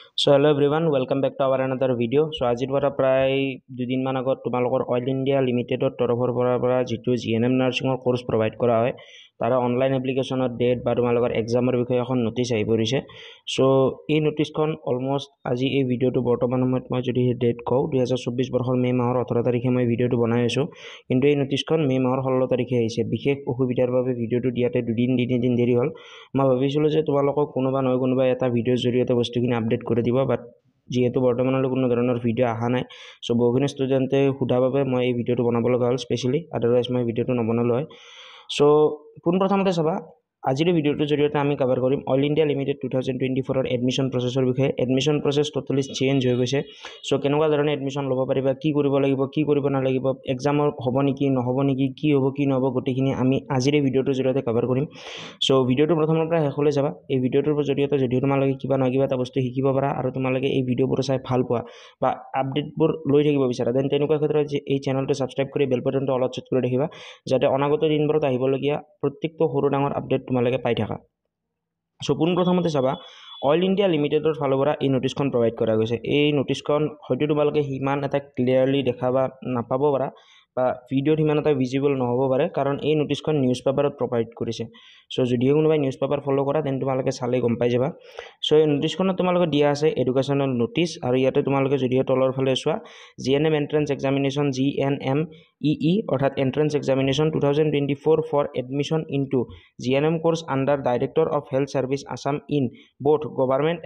So hello everyone, welcome back to our another video. So আজিৰ পৰা প্ৰায় দুদিন মান আগত তোমালোকৰ অইল ইণ্ডিয়া লিমিটেডৰ তৰফৰ পৰা যিটো জিএনএম নাৰ্ছিঙৰ কোৰ্স প্ৰভাইড কৰা হয় তাৰ অনলাইন এপ্লিকেশ্যনৰ ডেট বা তোমালোকৰ এক্সামৰ বিষয়ে এখন নোটিছ আহি পৰিছে। সো এই নোটিছখন অলমোষ্ট আজি এই ভিডিঅ'টো বৰ্তমান সময়ত মই যদি ডেট কওঁ 2024 বৰ্ষৰ মে মাহৰ 18 তাৰিখে মই ভিডিঅ'টো বনাই আছোঁ, কিন্তু এই নোটিছখন মে মাহৰ 16 তাৰিখে আহিছে। বিশেষ অসুবিধাৰ বাবে ভিডিঅ'টো দিয়াতে দুদিন তিনিদিন দেৰি হ'ল। মই ভাবিছিলোঁ যে তোমালোকক কোনোবা নহয় কোনোবা এটা ভিডিঅ'ৰ জৰিয়তে বস্তুখিনি আপডেট কৰি দিব, বাট যিহেতু বৰ্তমানলৈ কোনো ধৰণৰ ভিডিঅ' অহা নাই, চ' বহুখিনি ষ্টুডেণ্টে সোধা বাবে মই এই ভিডিঅ'টো বনাব লগা হ'ল স্পেচিয়েলি, আদাৰৱাইজ মই ভিডিঅ'টো নবনালোঁ হয়। চ' পোনপ্ৰথমতে চাবা, আজিৰ ভিডিঅ'টোৰ জৰিয়তে আমি কভাৰ কৰিম oil India limited 2024 admission processor বিষয়ে। এডমিশ্যন প্ৰচেছ টোটেলি চেঞ্জ হৈ গৈছে। চ' কেনেকুৱা ধৰণে এডমিশ্যন ল'ব পাৰিবা, কি কৰিব লাগিব, কি কৰিব নালাগিব, এক্সামৰ হ'ব নেকি নহ'ব নেকি, কি হ'ব কি নহ'ব, গোটেইখিনি আমি আজিৰ এই ভিডিঅ'টোৰ জৰিয়তে কভাৰ কৰিম। চ' ভিডিঅ'টো প্ৰথমৰ পৰা শেষলৈ যাবা। এই ভিডিঅ'টোৰ জৰিয়তে যদিও তোমালোকে কিবা নহয় কিবা এটা বস্তু শিকিব পাৰা আৰু তোমালোকে এই ভিডিঅ'বোৰ চাই ভাল পোৱা বা আপডেটবোৰ লৈ থাকিব বিচাৰা, দেন তেনেকুৱা ক্ষেত্ৰত যে এই চেনেলটো ছাবস্ক্ৰাইব কৰি বেল বাটনটো অলপ চেট কৰি ৰাখিবা, যাতে অনাগত দিনবোৰত আহিবলগীয়া প্ৰত্যেকটো সৰু ডাঙৰ আপডেট তোমালোকে পাই থাকা। চ' পোনপ্ৰথমতে চাবা, অইল ইণ্ডিয়া লিমিটেডৰ ফালৰ পৰা এই নোটিছখন প্ৰভাইড কৰা গৈছে। এই নোটিছখন হয়তো তোমালোকে সিমান এটা ক্লিয়াৰলি দেখা বা নাপাব পাৰা, বা ভিডিঅ'ত সিমান এটা ভিজিবল নহ'ব পাৰে, কাৰণ এই নোটিছখন নিউজ পেপাৰত প্ৰভাইড কৰিছে। চ' যদিও কোনোবাই নিউজ পেপাৰ ফ'ল' কৰা, দেন তোমালোকে চালেই গম পাই যাবা। চ' এই নোটিছখনত তোমালোকে দিয়া আছে এডুকেশ্যনেল নোটিছ, আৰু ইয়াতে তোমালোকে যদিও তলৰ ফালে চোৱা, জিএনএম এণ্ট্ৰেন্স এক্সামিনেশ্যন GNMEE অৰ্থাৎ entrance examination 2024 for admission into GNM course under Director of Health Service Assam in both government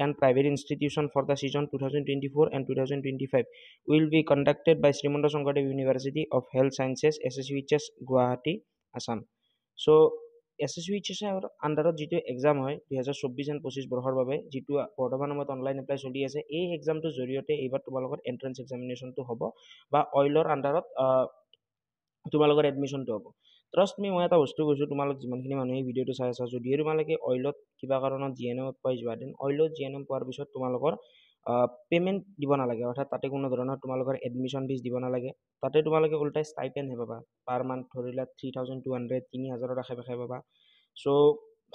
and private institution for the season 2024 and 2025 will be conducted by Srimanto Shankardev University of Health Sciences SSUHS Guwahati Assam. So SSUHS আণ্ডাৰত যিটো exam হয় 2024 and 25 বৰ্ষৰ বাবে, যিটো বৰ্তমান সময়ত online apply চলি আছে, এই এক্সামটোৰ জৰিয়তে এইবাৰ তোমালোকৰ এণ্ট্ৰেন্স এক্সামিনেশ্যনটো হ'ব বা অইলৰ আণ্ডাৰত তোমালোকৰ এডমিশ্যনটো হ'ব। ট্ৰাষ্ট মি, মই এটা বস্তু কৈছোঁ, তোমালোক যিমানখিনি মানুহে ভিডিঅ'টো চাই আছা, যদিও তোমালোকে অইলত কিবা কাৰণত জিএনএমত পাই যোৱা, দেন অইলত জিএনএম পোৱাৰ পিছত তোমালোকৰ পে'মেণ্ট দিব নালাগে, অৰ্থাৎ তাতে কোনো ধৰণৰ তোমালোকৰ এডমিশ্যন ফিজ দিব নালাগে। তাতে তোমালোকে উল্টাই ষ্টাইপেণ্ডহে পাবা, পাৰ মান্থ ধৰিলা 3200, 3000ৰ আশে পাশে পাবা। চ'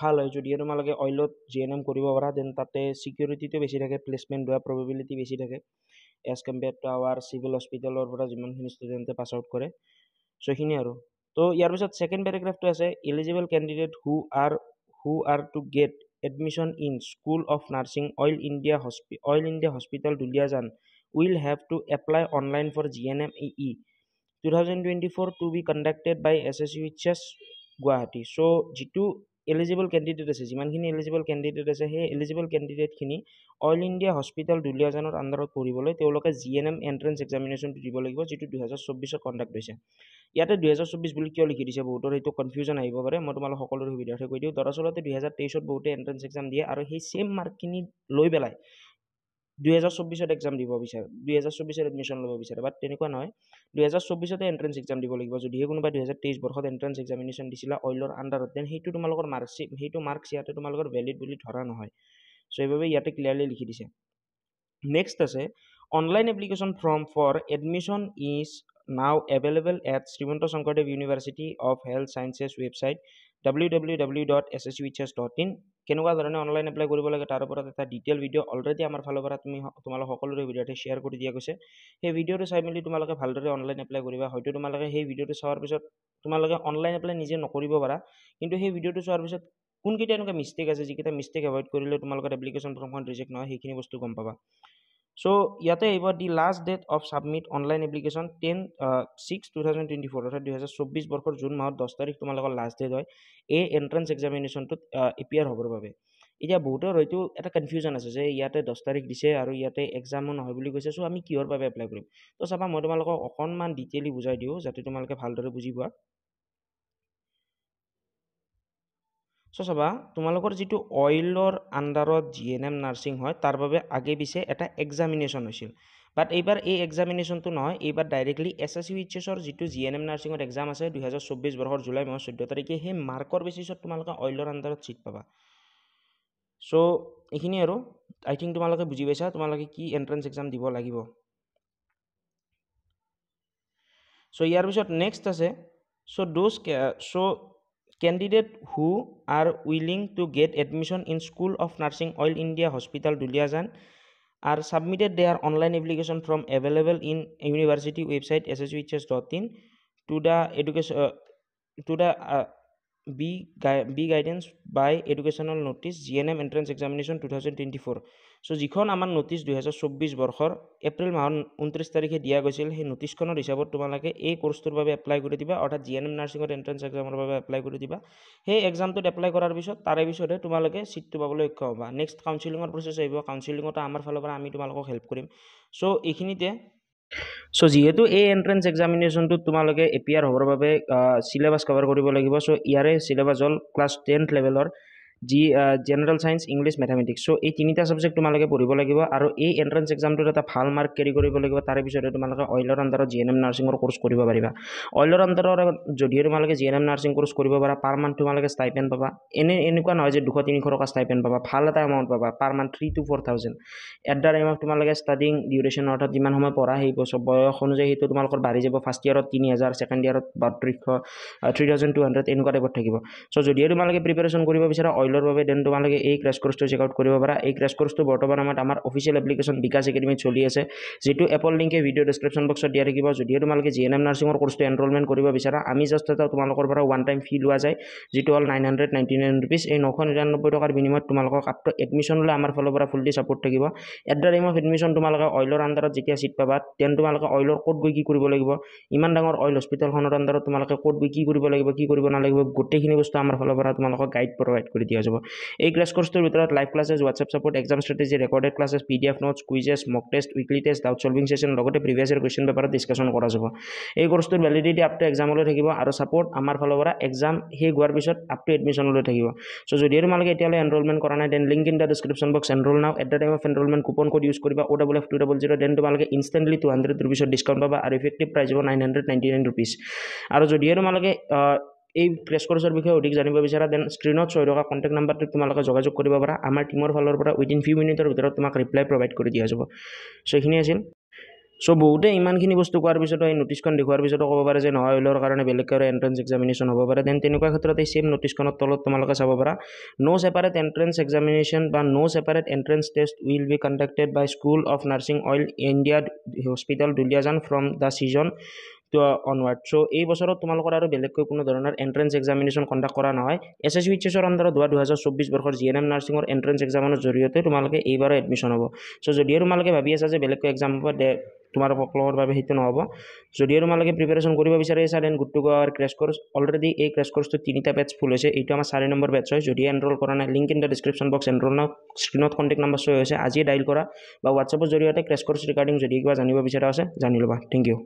ভাল হয়, যদিও তোমালোকে অইলত জিএনএম কৰিব পাৰা, দেন তাতে ছিকিউৰিটিটো বেছি থাকে, প্লেচমেণ্ট হোৱা প্ৰবেবিলিটি বেছি থাকে as compared to our civil হস্পিটেলৰ পৰা যিমানখিনি ষ্টুডেণ্টে পাছ আউট কৰে। চ' এইখিনি আৰু। তো ইয়াৰ পিছত ছেকেণ্ড পেৰাগ্ৰাফটো আছে, eligible candidate who are to get admission in School of Nursing Oil India Hospital Duliajan will have to apply online for GNMEE 2024 to be conducted by SSUHS Guwahati. So' যিটো এলিজিবল কেণ্ডিডেট আছে, যিমানখিনি এলিজিবল কেণ্ডিডেট আছে, সেই eligible কেণ্ডিডেটখিনি Oil India Hospital দুলিয়াজানৰ আণ্ডাৰত পঢ়িবলৈ তেওঁলোকে GNM এণ্ট্ৰেন্স এক্সামিনেশ্যনটো দিব লাগিব, যিটো 2024 কণ্ডাক্ট হৈছে। ইয়াতে 2024 বুলি কিয় লিখি দিছে, বহুতৰ সেইটো কনফিউজন আহিব পাৰে, মই তোমালোক সকলোৰে সুবিধাৰ্থে কৈ দিওঁ। দৰাচলতে 2023 বহুতে এণ্ট্ৰেন্স এক্সাম দিয়ে আৰু সেই ছেম মাৰ্কখিনি লৈ পেলাই 2024 এক্সাম দিব বিচাৰে, 2024 এডমিশ্যন ল'ব বিচাৰে, বাট তেনেকুৱা নহয়। 2024 এণ্ট্ৰেন্স এক্সাম দিব লাগিব। যদিহে কোনোবাই 2023 বৰ্ষত এণ্ট্ৰেন্স এক্সামিনেশ্যন দিছিলা অইলৰ আণ্ডাৰত, দেন সেইটো তোমালোকৰ মাৰ্কছ ইয়াতে তোমালোকৰ ভেলিড বুলি ধৰা নহয়। চ' সেইবাবে ইয়াতে ক্লিয়াৰলি লিখি দিছে। নেক্সট আছে, online application form for admission is now available at Srimanta Sankaradeva University of Health Sciences website www.ssuhs.in। কেনেকুৱা ধৰণে অনলাইন এপ্লাই কৰিব লাগে তাৰ ওপৰত এটা ডিটেইল ভিডিঅ' অলৰেডি আমাৰ ফালৰ পৰা তোমালোক সকলোৰে ভিডিঅ'তে শ্বেয়াৰ কৰি দিয়া গৈছে। সেই ভিডিঅ'টো চাই মেলি তোমালোকে ভালদৰে অনলাইন এপ্লাই কৰিবা। হয়তো তোমালোকে সেই ভিডিঅ'টো চোৱাৰ পিছত তোমালোকে অনলাইন এপ্লাই নিজে নকৰিব পাৰা, কিন্তু সেই ভিডিঅ'টো চোৱাৰ পিছত কোনকেইটা এনেকুৱা মিষ্টেক আছে, যিকেইটা মিষ্টেক এভইড কৰিলে তোমালোকৰ এপ্লিকেশ্যন ফৰ্মখন ৰিজেক্ট নহয়, সেইখিনি বস্তু গম পাবা। চ' ইয়াতে আহিব the last date of submit online application 10/6/2024, অৰ্থাৎ 2024 বৰ্ষৰ জুন মাহৰ 10 তাৰিখ তোমালোকৰ লাষ্ট ডেট হয় এই এণ্ট্ৰেন্স এক্সামিনেশ্যনটোত এপিয়াৰ হ'বৰ বাবে। এতিয়া বহুতৰ হয়তো এটা কনফিউজন আছে যে ইয়াতে 10 তাৰিখ দিছে আৰু ইয়াতে এক্সামো নহয় বুলি কৈছে, চ' আমি কিহৰ বাবে এপ্লাই কৰিম। তো চাবা, মই তোমালোকক অকণমান ডিটেইলি বুজাই দিওঁ যাতে তোমালোকে ভালদৰে বুজি পোৱা। চ' চাবা, তোমালোকৰ যিটো অইলৰ আণ্ডাৰত GNM নাৰ্ছিং হয়, তাৰ বাবে আগে পিছে এটা এক্সামিনেশ্যন হৈছিল, বাট এইবাৰ এই এক্সামিনেশ্যনটো নহয়, এইবাৰ ডাইৰেক্টলি SSUHSৰ যিটো GNM নাৰ্ছিঙৰ এক্সাম আছে 2024 বৰ্ষৰ জুলাই মাহৰ 14 তাৰিখে, সেই মাৰ্কৰ বেচিছত তোমালোকে অইলৰ আণ্ডাৰত ছিট পাবা। চ' এইখিনি আৰু আই থিংক তোমালোকে বুজি পাইছা তোমালোকে কি এণ্ট্ৰেন্স এক্সাম দিব লাগিব। চ' ইয়াৰ পিছত নেক্সট আছে, চ' Candidate who are willing to get admission in School of Nursing All India Hospital Duliajan are submitted their online application from available in university website ssuhs.in to the education to the B guidance by educational notice GNM entrance examination 2024 so যিখন আমাৰ notice 2024 বৰ্ষৰ এপ্ৰিল মাহৰ 29 তাৰিখে দিয়া গৈছিল সেই নোটিছখনৰ হিচাপত তোমালোকে এই কোৰ্সটোৰ বাবে এপ্লাই কৰি দিবা অৰ্থাৎ GNM নাৰ্ছিঙৰ এন্ট্ৰেন্স এক্সামৰ বাবে এপ্লাই কৰি দিবা সেই এক্সামটোত এপ্লাই কৰাৰ পিছত তাৰে পিছতে তোমালোকে সিটটো পাবলৈ সক্ষম হ'বা নেক্সট কাউন্সেলিঙৰ প্ৰসেছ আহিব কাউন্সেলিঙটো আমাৰ ফালৰ পৰা আমি তোমালোকক হেল্প কৰিম সো এইখিনিতে সো যেহেতু এই এন্ট্ৰেন্স এক্সামিনেশনটো তোমালোকে এপিয়াৰ হবৰ বাবে সিলেবাস কভাৰ কৰিব লাগিব সো ইয়াৰে সিলেবাস হল ক্লাস 10th লেভেলৰ যি general science English mathematics so এই তিনিটা সাবজেক্ট তোমালোকে পঢ়িব লাগিব আৰু এই এন্ট্ৰেন্স এক্সামটোত এটা ভাল মাৰ্ক ক্যাৰি কৰিব লাগিব তাৰে পিছতে তোমালোকে অইলৰ আন্ডাৰত জিএনএম নাৰ্ছিঙৰ কোৰ্স কৰিব পাৰিবা অইলৰ আন্ডাৰৰ যদি তোমালোকে জিএনএম নাৰ্ছিং কোৰ্স কৰিব পাৰা পাৰ মান্থ তোমালোকে স্টাইপেন্ড পাবা এনেকুৱা নহয় যে 200-300 টকা স্টাইপেন্ড পাবা ভাল এটা এমাউন্ট পাবা per month 3 to 4,000 at the time of তোমালোকে ষ্টাডিং ডিউৰেশ্যন অৰ্থাৎ যিমান সময় পঢ়া সেই বয়স অনুযায়ী সেইটো তোমালোকৰ বাঢ়ি যাব ফাৰ্ষ্ট ইয়াৰত 3,000 সেকেন্ড ইয়াৰত 3,200 এনেকুৱা টাইপত থাকিব সো যদি তোমালোকে প্ৰিপাৰেচন কৰিব বিচাৰা অইলৰ বাবে দেন তোমালোকে এই ক্ৰাশ কোৰ্সটো চেক আউট কৰিব পাৰা এই ক্ৰাশ কোৰ্সটো বৰ্তমান আমাৰ অফিচিয়েল এপ্লিকেশন বিকাশ একাডেমিত চলি আছে যেটো এপল লিংকে ভিডিও ডেসক্ৰিপচন বক্সত দিয়া থাকিব যদি তোমালোকে জিএনএম নাৰ্ছিঙৰ কোৰ্সটো এনৰোলমেন্ট কৰিব বিচাৰা আমি জাস্ট এটা তোমালোকৰ পৰা ওৱান টাইম ফি লোৱা যায় যেটো হল 999 रुपीस এই 999 টকাৰ বিনিময়ত তোমালোকক আপ টু এডমিশনলৈ আমাৰ ফালৰ পৰা ফুললি সাপোৰ্ট থাকিব at the time of admission তোমালোকে অইলৰ আন্ডাৰত যেতিয়া সিট পাবা তেন তোমালোকে অইলৰ কোড গৈ কি কৰিব লাগিব ইমান ডাঙৰ অইল হস্পিটালখনৰ আন্ডাৰত তোমালোকে কোড গৈ কি কৰিব লাগিব কি কৰিব নালাগিব গোটেইখিনি বস্তু আমাৰ ফালৰ পৰা তোমালোকক গাইড প্ৰভাইড কৰি দিয়া যাব এই ক্লাছ কোৰ্সটোৰ ভিতৰত live classes WhatsApp support exam strategy recorded classes PDF notes quizzes mock test weekly test doubt solving session লগতে প্ৰিভিয়াস ইয়াৰ কোৱেশ্চন পেপাৰত ডিসকাশন কৰা যাব এই কোৰ্সটোৰ ভ্যালিডিটি আপ টু এক্সামলৈ থাকিব আৰু সাপোৰ্ট আমাৰ ফালৰ পৰা এক্সাম হে গোৱাৰ পিছত আপ টু এডমিশনলৈ থাকিব সো যদি তোমালোকে এতিয়ালৈ এনৰোলমেন্ট কৰা নাই then link in the description box enrol now at the time of enrolment coupon code use কৰিবা OWF200 দেন তোমালোকে ইনষ্টেন্টলি 200 रुपीस ডিসকাউন্ট পাবা আৰু ইফেক্টিভ প্ৰাইস হ'ব 999 रुपीस আৰু যদি তোমালোকে এই ক্ৰেশ কোৰ্সৰ বিষয়ে অধিক জানিব বিচাৰা দেন স্ক্ৰিনত শো থকা কন্টাক্ট নাম্বাৰটো তোমালোকে যোগাযোগ কৰিব পাৰা আমাৰ টিমৰ ফালৰ পৰা উইদিন ফিউ মিনিটৰ ভিতৰত তোমাক ৰিপ্লাই প্ৰভাইড কৰি দিয়া যাব সো এইখিনি আছিল সো বহুতে ইমানখিনি বস্তু কোৱাৰ পিছত এই নোটিছখন দেখুৱাৰ পিছত ক'ব পাৰে যে নহয় অইলৰ কাৰণে বেলেগকৈ এন্ট্ৰেন্স এক্সামিনেশ্যন হ'ব পাৰে দেন তেনেকুৱা ক্ষেত্ৰত এই সেম নোটিছখনৰ তলত তোমালোকে চাব পাৰা নো সেপাৰেট এন্ট্ৰেন্স এক্সামিনেশ্যন বা no separate entrance test will be conducted by School of Nursing Oil India Hospital Duliajan from the season onward so এই বছৰত তোমালোকৰ আৰু বেলেগকৈ কোনো ধৰণৰ এন্ট্ৰেন্স এক্সামিনেশ্যন কণ্ডাক্ট কৰা নহয় SSUHSৰ আন্ডাৰত 2024 বৰ্ষৰ জিএনএম নাৰ্ছিঙৰ এন্ট্ৰেন্স এক্সামৰ জৰিয়তে তোমালোকে এইবাৰ এডমিশন হ'ব সো যদি তোমালোকে ভাবি আছা যে বেলেগকৈ এক্সাম হ'ব তোমালোকৰ বাবে সেইটো নহ'ব যদি তোমালোকে প্ৰিপাৰেচন কৰিব বিচাৰিছা then good to go our crash course already এই ক্ৰেশ কোৰ্সটো 3টা বেচ ফুল হৈছে এইটো আমাৰ 4 নম্বৰ বেচ হয় যদি এনৰোল কৰা নাই link in the description box enrol নাও স্ক্ৰিনত কন্টাক্ট নাম্বাৰ শো হৈছে আজি ডাইল কৰা বা WhatsAppৰ জৰিয়তে ক্ৰেশ কোৰ্স ৰিগাৰ্ডিং যদি কিবা জানিব বিচাৰা আছে জানি ল'বা থ্যাংক ইউ